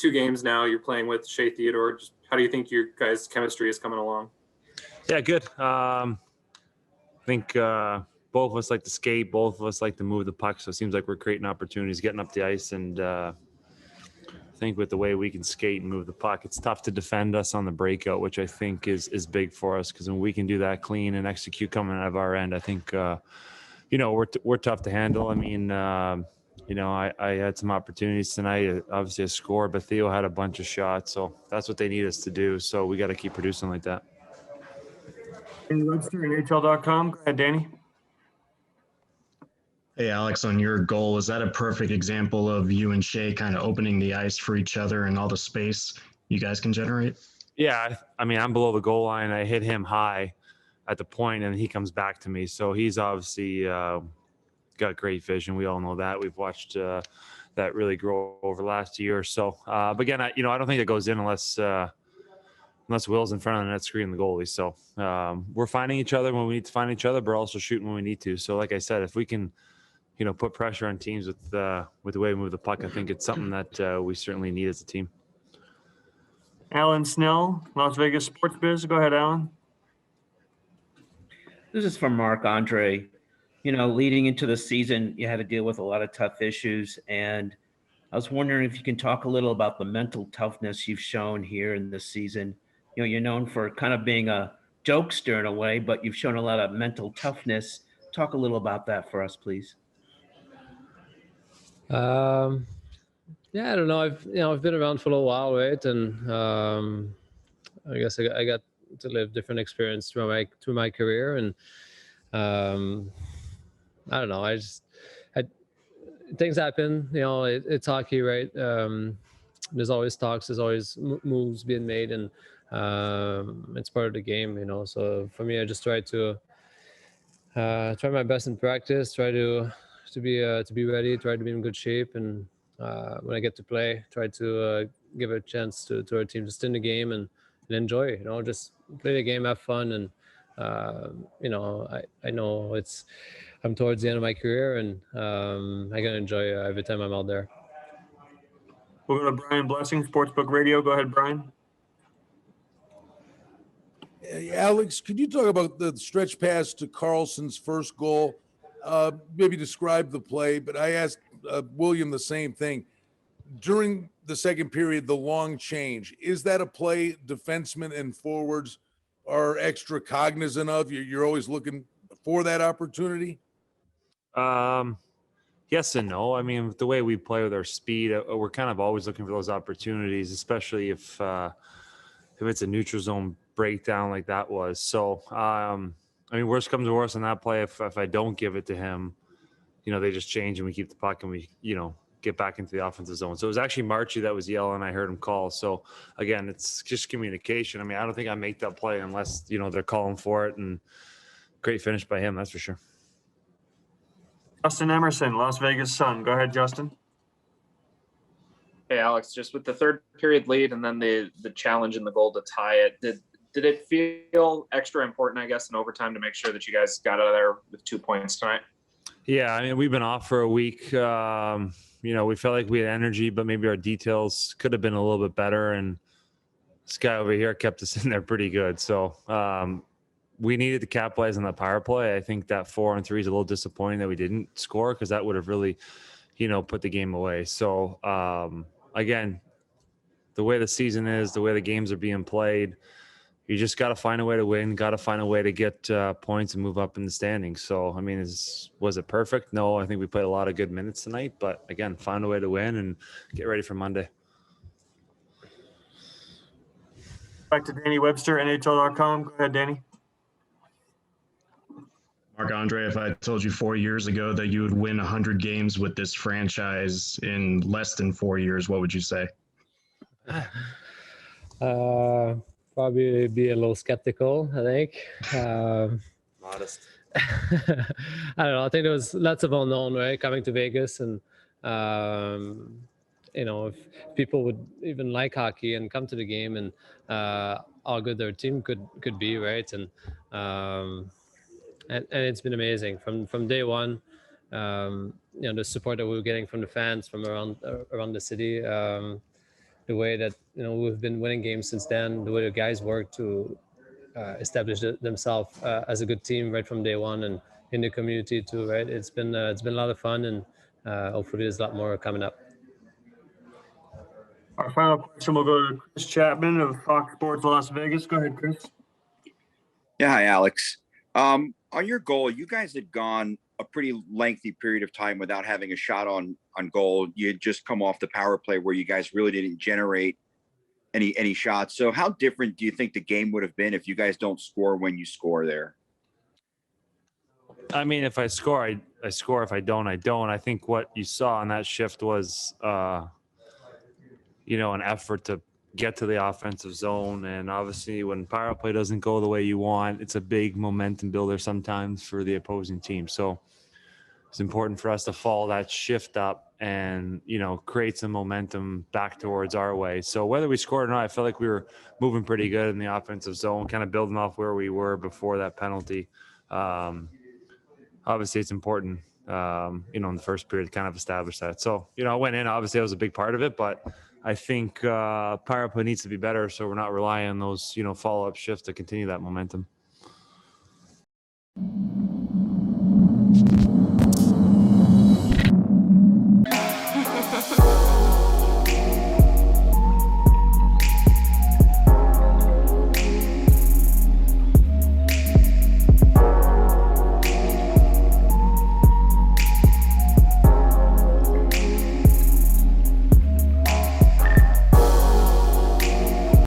2 games now you're playing with Shea Theodore. Just how do you think your guys' chemistry is coming along? Yeah, good. I think both of us like to skate. Both of us like to move the puck. So it seems like we're creating opportunities, getting up the ice. And I think with the way we can skate and move the puck, it's tough to defend us on the breakout, which I think is big for us. Because when we can do that clean and execute coming out of our end, I think, we're tough to handle. I mean, I had some opportunities tonight. Obviously, a score, but Theo had a bunch of shots. So that's what they need us to do. So we got to keep producing like that. Danny Webster, NHL.com. Go ahead, Danny. Hey, Alex, on your goal, is that a perfect example of you and Shea kind of opening the ice for each other and all the space you guys can generate? Yeah, I mean, I'm below the goal line. I hit him high at the point, and he comes back to me. So he's obviously got great vision. We all know that. We've watched that really grow over the last year or so. But again, I don't think it goes in unless Will's in front of the net screening the goalie. So we're finding each other when we need to find each other, but also shooting when we need to. So like I said, if we can, put pressure on teams with the way we move the puck, I think it's something that we certainly need as a team. Alan Snell, Las Vegas Sports Biz. Go ahead, Alan. This is from Marc-Andre. Leading into the season, you had to deal with a lot of tough issues. And I was wondering if you can talk a little about the mental toughness you've shown here in this season. You're known for kind of being a jokester in a way, but you've shown a lot of mental toughness. Talk a little about that for us, please. Yeah, I don't know. I've been around for a little while, right? And I guess I got to live different experience through my career, and I don't know. Things happen. It's hockey, right? There's always talks. There's always moves being made, and it's part of the game, So for me, I just try to try my best in practice. Try to be ready. Try to be in good shape, and when I get to play, try to give a chance to our team to stay in the game and enjoy. Just play the game, have fun, and I know I'm towards the end of my career, and I can enjoy every time I'm out there. We'll go to Brian Blessing, Sportsbook Radio. Go ahead, Brian. Alex, could you talk about the stretch pass to Carlson's first goal? Maybe describe the play, but I asked William the same thing. During the second period, the long change, is that a play defensemen and forwards are extra cognizant of? You're always looking for that opportunity? Yes and no. I mean, the way we play with our speed, we're kind of always looking for those opportunities, especially if it's a neutral zone breakdown like that was. So, worst comes to worst on that play. If I don't give it to him, they just change and we keep the puck and we, get back into the offensive zone. So it was actually Marchie that was yelling. I heard him call. So again, it's just communication. I don't think I make that play unless, they're calling for it, and great finish by him. That's for sure. Justin Emerson, Las Vegas Sun. Go ahead, Justin. Hey, Alex, just with the third period lead and then the challenge in the goal to tie it, did it feel extra important, I guess, in overtime to make sure that you guys got out of there with 2 points tonight? Yeah, we've been off for a week. We felt like we had energy, but maybe our details could have been a little bit better. And this guy over here kept us in there pretty good. So we needed to capitalize on that power play. I think that 4-on-3 is a little disappointing that we didn't score, because that would have really, put the game away. So again, the way the season is, the way the games are being played, you just got to find a way to win, got to find a way to get points and move up in the standings. So, was it perfect? No, I think we played a lot of good minutes tonight. But, again, find a way to win and get ready for Monday. Back to Danny Webster, NHL.com. Go ahead, Danny. Marc-Andre, if I told you 4 years ago that you would win 100 games with this franchise in less than 4 years, what would you say? Probably be a little skeptical, I think. Modest. I don't know. I think there was lots of unknown, right, coming to Vegas, and if people would even like hockey and come to the game, and how good their team could be, right? And it's been amazing from day one. The support that we were getting from the fans from around the city. the way that we've been winning games since then, the way the guys work to establish themselves as a good team right from day one, and in the community too. Right, it's been a lot of fun, and hopefully there's a lot more coming up. Our final question will go to Chris Chapman of Fox Sports Las Vegas. Go ahead, Chris. Yeah, hi, Alex. On your goal, you guys had gone a pretty lengthy period of time without having a shot on goal. You had just come off the power play where you guys really didn't generate any shots. So how different do you think the game would have been if you guys don't score when you score there? I mean, if I score, I score. If I don't, I don't. I think what you saw on that shift was, an effort to get to the offensive zone. And obviously when power play doesn't go the way you want, it's a big momentum builder sometimes for the opposing team. So it's important for us to follow that shift up and, create some momentum back towards our way. So whether we scored or not, I felt like we were moving pretty good in the offensive zone, kind of building off where we were before that penalty. Obviously it's important, in the first period to kind of establish that. So, I went in, obviously that was a big part of it, but I think power play needs to be better. So we're not relying on those, follow-up shifts to continue that momentum.